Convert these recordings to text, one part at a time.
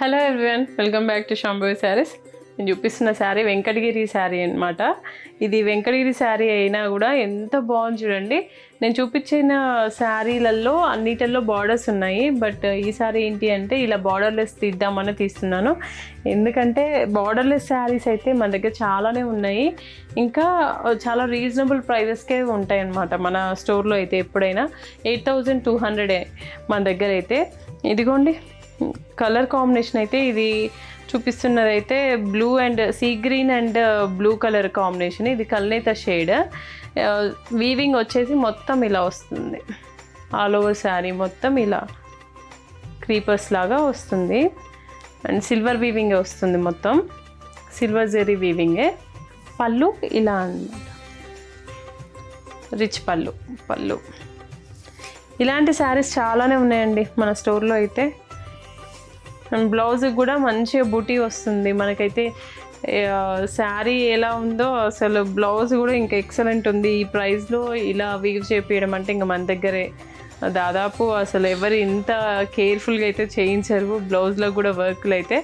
Hello everyone, welcome back to Shambhavi saris. నేను చూపిస్తున్న శారీ వెంకటగిరి శారీ అనమాట. ఇది వెంకటగిరి శారీ అయినా కూడా ఎంత బాగుంది చూడండి. నేను చూపించిన శారీలలో అన్నిటిల్లో బార్డర్స్ ఉన్నాయి, బట్ ఈ శారీ ఏంటి అంటే ఇలా బార్డర్లెస్ తీద్దామని తీస్తున్నాను. ఎందుకంటే బార్డర్లెస్ శారీస్ అయితే మన దగ్గర చాలానే ఉన్నాయి, ఇంకా చాలా రీజనబుల్ ప్రైజెస్కే ఉంటాయి అన్నమాట మన స్టోర్లో అయితే. ఎప్పుడైనా 8200 మన దగ్గర అయితే. ఇదిగోండి కలర్ కాంబినేషన్ అయితే ఇది చూపిస్తున్నది అయితే blue and sea green and blue colour combination. ఇది కల్నేత షేడ్. వీవింగ్ వచ్చేసి మొత్తం ఇలా వస్తుంది, ఆల్ ఓవర్ శారీ మొత్తం ఇలా క్రీపర్స్ లాగా వస్తుంది అండ్ సిల్వర్ వీవింగ్ వస్తుంది, మొత్తం సిల్వర్ జెరీ వీవింగే. పళ్ళు ఇలా అన్నమాట, రిచ్ పళ్ళు. ఇలాంటి శారీస్ చాలానే ఉన్నాయండి మన స్టోర్లో అయితే. అండ్ బ్లౌజ్కి కూడా మంచిగా బూటీ వస్తుంది మనకైతే. శారీ ఎలా ఉందో అసలు బ్లౌజ్ కూడా ఇంకా ఎక్సలెంట్ ఉంది. ఈ ప్రైస్లో ఇలా వీవ్ చేపించడం అంటే ఇంకా మన దగ్గరే దాదాపు అసలు ఎవరు ఇంత కేర్ఫుల్గా అయితే చేయించరు. బ్లౌజ్లో కూడా వర్క్లు అయితే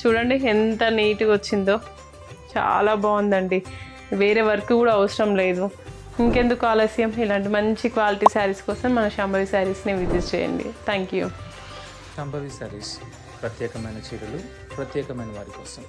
చూడండి ఎంత నీట్గా వచ్చిందో, చాలా బాగుందండి. వేరే వర్క్ కూడా అవసరం లేదు. ఇంకెందుకు ఆలస్యం, ఇలాంటి మంచి క్వాలిటీ శారీస్ కోసం మన శాంభవి శారీస్ని విజిట్ చేయండి. Thank you. శాంభవి శారీస్ ప్రత్యేకమైన చీరలు ప్రత్యేకమైన వారి కోసం.